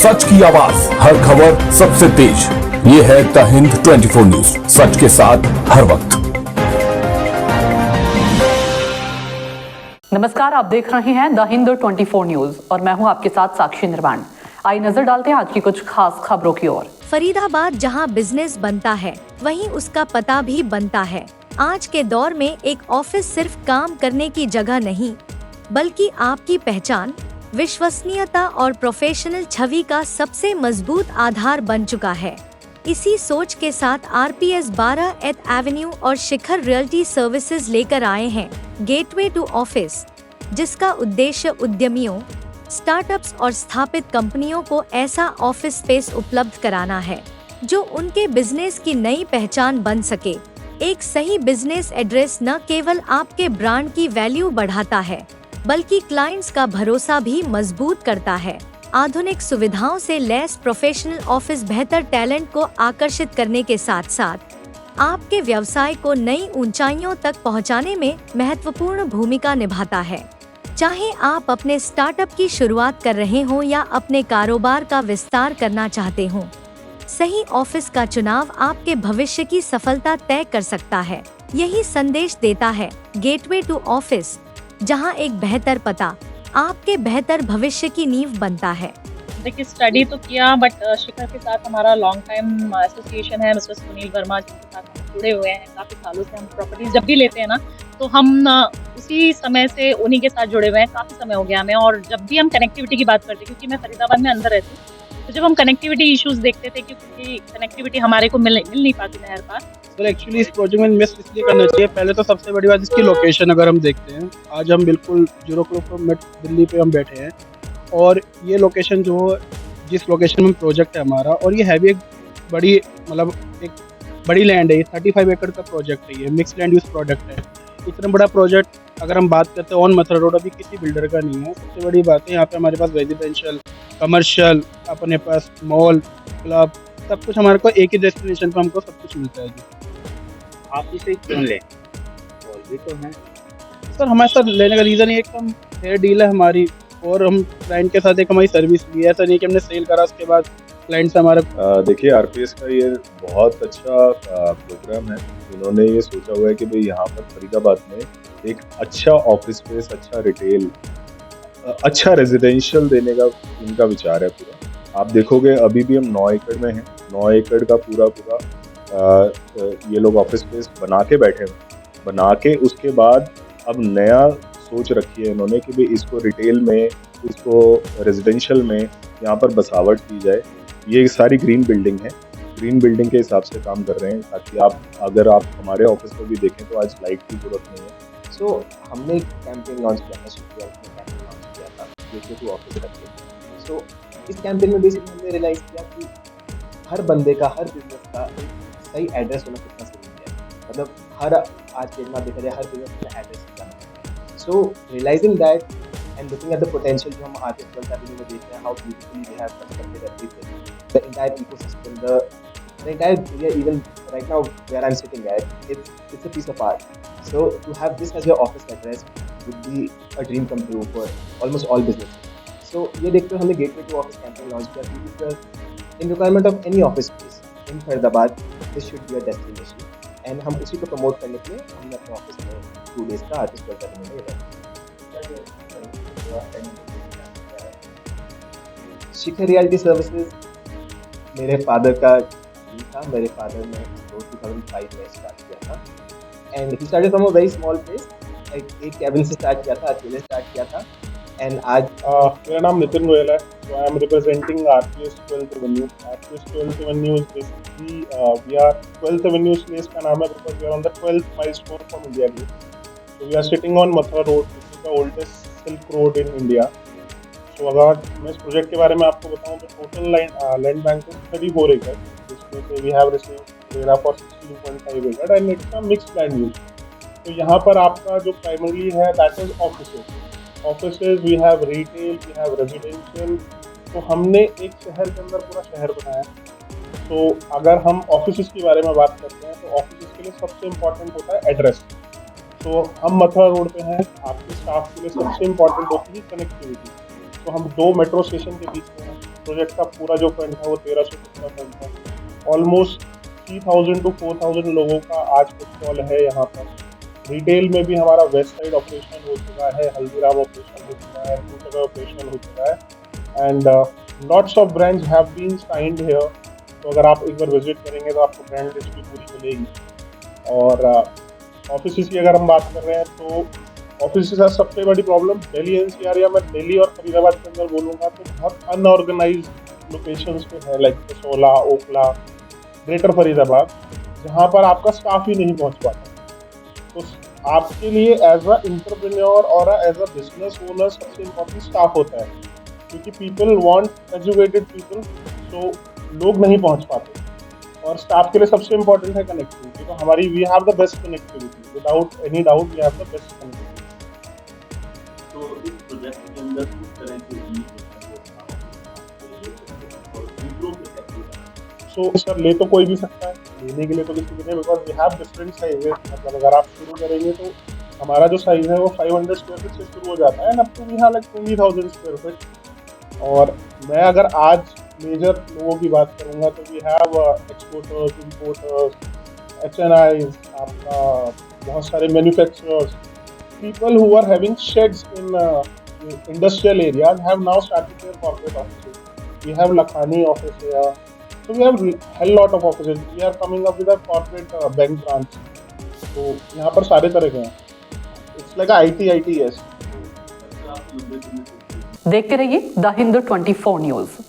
सच की आवाज, हर खबर सबसे तेज। ये है द हिंद 24 न्यूज, सच के साथ हर वक्त। नमस्कार, आप देख रहे हैं द हिंद 24 न्यूज और मैं हूं आपके साथ साक्षी निर्वाण। आइए नजर डालते हैं आज की कुछ खास खबरों की ओर। फरीदाबाद जहां बिजनेस बनता है, वहीं उसका पता भी बनता है। आज के दौर में एक ऑफिस सिर्फ काम करने की जगह नहीं, बल्कि आपकी पहचान, विश्वसनीयता और प्रोफेशनल छवि का सबसे मजबूत आधार बन चुका है। इसी सोच के साथ RPS 12 8th एवेन्यू और शिखर रियल्टी सर्विसेज लेकर आए हैं गेटवे टू ऑफिस, जिसका उद्देश्य उद्यमियों, स्टार्टअप्स और स्थापित कंपनियों को ऐसा ऑफिस स्पेस उपलब्ध कराना है जो उनके बिजनेस की नई पहचान बन सके। एक सही बिजनेस एड्रेस न केवल आपके ब्रांड की वैल्यू बढ़ाता है, बल्कि क्लाइंट्स का भरोसा भी मजबूत करता है। आधुनिक सुविधाओं से लैस प्रोफेशनल ऑफिस बेहतर टैलेंट को आकर्षित करने के साथ साथ आपके व्यवसाय को नई ऊंचाइयों तक पहुंचाने में महत्वपूर्ण भूमिका निभाता है। चाहे आप अपने स्टार्टअप की शुरुआत कर रहे हों या अपने कारोबार का विस्तार करना चाहते हों, सही ऑफिस का चुनाव आपके भविष्य की सफलता तय कर सकता है। यही संदेश देता है गेटवे टू ऑफिस, जहां एक बेहतर पता आपके बेहतर भविष्य की नींव बनता है। देखिए, स्टडी तो किया बट शिखर के साथ हमारा लॉन्ग टाइम एसोसिएशन है। मिस्टर सुनील वर्मा जिनके साथ हम जुड़े हुए हैं काफ़ी सालों से। हम प्रॉपर्टीज जब भी लेते हैं ना, तो हम उसी समय से उन्हीं के साथ जुड़े हुए हैं। काफ़ी समय हो गया हमें। और जब भी हम कनेक्टिविटी की बात करते हैं, क्योंकि मैं फरीदाबाद में अंदर रहती हूँ, तो जब हम कनेक्टिविटी इश्यूज देखते थे क्योंकि कनेक्टिविटी हमारे को मिल नहीं पाती नहर पार। सर एक्चुअली इस प्रोजेक्ट में इन्वेस्ट इसलिए करना चाहिए। पहले तो सबसे बड़ी बात इसकी लोकेशन अगर हम देखते हैं, आज हम बिल्कुल 0 किलोमीटर दिल्ली पे हम बैठे हैं और ये लोकेशन जो जिस लोकेशन में प्रोजेक्ट है हमारा, और ये है भी एक बड़ी एक बड़ी लैंड है। ये 35 एकड़ का प्रोजेक्ट है। ये मिक्स लैंड यूज प्रोजेक्ट है। इतना बड़ा प्रोजेक्ट अगर हम बात करते हैं ऑन मथुरा रोड, अभी किसी बिल्डर का नहीं है। सबसे बड़ी बात है यहाँ पे हमारे पास रेजिडेंशियल, कमर्शियल, अपने पास मॉल, क्लब, सब कुछ हमारे को एक ही डेस्टिनेशन पे हमको सब कुछ मिलता है। जी आप इसे क्यों लें? और भी तो है सर, हमारे साथ लेने का रीज़न ये है कि हम फेयर डील है हमारी, और हम क्लाइंट के साथ एक हमारी सर्विस ली है। ऐसा नहीं कि हमने सेल करा उसके बाद क्लाइंट से हमारा। देखिए, RPS का ये बहुत अच्छा प्रोग्राम है। इन्होंने ये सोचा हुआ है कि भाई यहाँ पर फरीदाबाद में एक अच्छा ऑफिस स्पेस, अच्छा रिटेल, अच्छा रेजिडेंशियल देने का इनका विचार है पूरा। आप देखोगे अभी भी हम 9 एकड़ में हैं। 9 एकड़ का पूरा ये लोग ऑफिस स्पेस बना के बैठे हैं। बना के उसके बाद अब नया सोच रखी है इन्होंने कि भाई इसको रिटेल में, इसको रेजिडेंशियल में यहाँ पर बसावट की जाए। ये सारी ग्रीन बिल्डिंग है। ग्रीन बिल्डिंग के हिसाब से काम कर रहे हैं, ताकि अगर आप हमारे ऑफिस में भी देखें तो आज लाइट की जरूरत नहीं है। सो हमने एक कैंपेन लॉन्च किया था, कैंपेन लॉन्च किया था गेटवे टू ऑफिस करके। सो इस कैंपेन में बेसिकली हमने रियलाइज किया कि हर बंदे का, हर बिजनेस का एक सही एड्रेस होना कितना जरूरी है। मतलब हर आज के दिन देखा जाए हर बिजनेस का एड्रेस जाना है। So realising that and looking at the potential जो हम आर्टिफिशियल इंटेलिजेंस में देखते हैं, how beautifully they have constructed everything, the entire ecosystem, the entire area, even right now where I'm sitting at, it's a piece of art. So to have this as your office address would be a dream come true for almost all businesses. So ये देखते हुए हमने gateway to office campaign launch किया क्योंकि in requirement of any office space in Faridabad, this should be a destination. And हम उसी को promote करने के लिए हमने अपने ऑफिस में 2 डेज का आर्टिस्ट करने में शिखर रियल्टी सर्विसेज मेरे फादर का था। मेरे फादर ने 2005 में स्टार्ट किया था and he started from a very small place, एक कैबिन से स्टार्ट किया था, अकेले स्टार्ट किया था। एंड आज मेरा नाम नितिन गोयल है। So I am representing RPS 12th Avenue। RPS 12th Avenue is basically we are 12th Avenue इस प्लेस का नाम है because we are on the 12th milestone from India Gate. So we are sitting on Mathura Road, which is the oldest silk road in India. So अगर मैं इस project के बारे में आपको बताऊं तो टोटल लैंड बैंक है 34 एकड़, जिसमें से we have received RERA for 16.5 एकड़ and it's a mixed land use. तो यहाँ पर आपका जो प्राइमरली है that is offices, we have retail, we have residential. तो हमने एक शहर के अंदर पूरा शहर बनाया। तो अगर हम ऑफिसेज के बारे में बात करते हैं तो ऑफिसेज के लिए सबसे इम्पॉर्टेंट होता है एड्रेस। तो हम मथुरा रोड पे हैं, आपके स्टाफ के लिए सबसे इम्पॉर्टेंट होती है कनेक्टिविटी। तो हम 2 मेट्रो स्टेशन के बीच में हैं। प्रोजेक्ट का पूरा जो फ्रंट है वो 1300 का फ्रंट है। ऑलमोस्ट 3000 to 4000 लोगों का आज फुटफॉल है यहाँ पर। रिटेल में भी हमारा वेस्ट साइड ऑपरेशन हो चुका है, हल्दीराम ऑपरेशन हो चुका है, टू ऑपरेशन हो चुका है and lots of brands have been signed here. तो अगर आप एक बार विजिट करेंगे तो आपको ब्रांड लिस्ट भी पूरी मिलेगी। और ऑफिस की अगर हम बात कर रहे हैं तो ऑफिस का सबसे बड़ी प्रॉब्लम दिल्ली एनसीआर या मैं दिल्ली और फरीदाबाद के अंदर बोलूँगा तो बहुत अनऑर्गेनाइज लोकेशंस पे है, लाइक कसोला, ओखला, ग्रेटर फरीदाबाद, जहाँ पर आपका स्टाफ ही नहीं पहुँच पाता। तो आपके लिए एज अ एंटरप्रेन्योर और एज अ बिजनेस ओनर सबसे इम्पोर्टेंट स्टाफ होता है, क्योंकि पीपल वांट एजुकेटेड पीपल, तो लोग नहीं पहुँच पाते। और स्टाफ के लिए सबसे इम्पोर्टेंट है कनेक्टिविटी। तो हमारी we have the best connectivity, without any doubt we have the best connectivity. तो इस प्रोजेक्ट के अंदर किस तरह के सर ले तो कोई भी सकता है, लेने के लिए तो किसी भी नहीं, because we have different sizes. मतलब अगर आप शुरू करेंगे तो हमारा जो साइज है वो 500 स्क्वायर फीट से शुरू हो जाता है, up to we have like 20,000 square feet. और मैं अगर आज मेजर लोगों की बात करूंगा तो we have exporters, importers, HNIs, आपका बहुत सारे manufacturers, people who are having sheds in industrial areas have now started their corporate offices. We have Lakhani office here, so we have hell lot of offices. We are coming up with a corporate bank branch. तो यहाँ पर सारे तरह के हैं। It's like a ITS. देखते रहिए the Hind 24 news.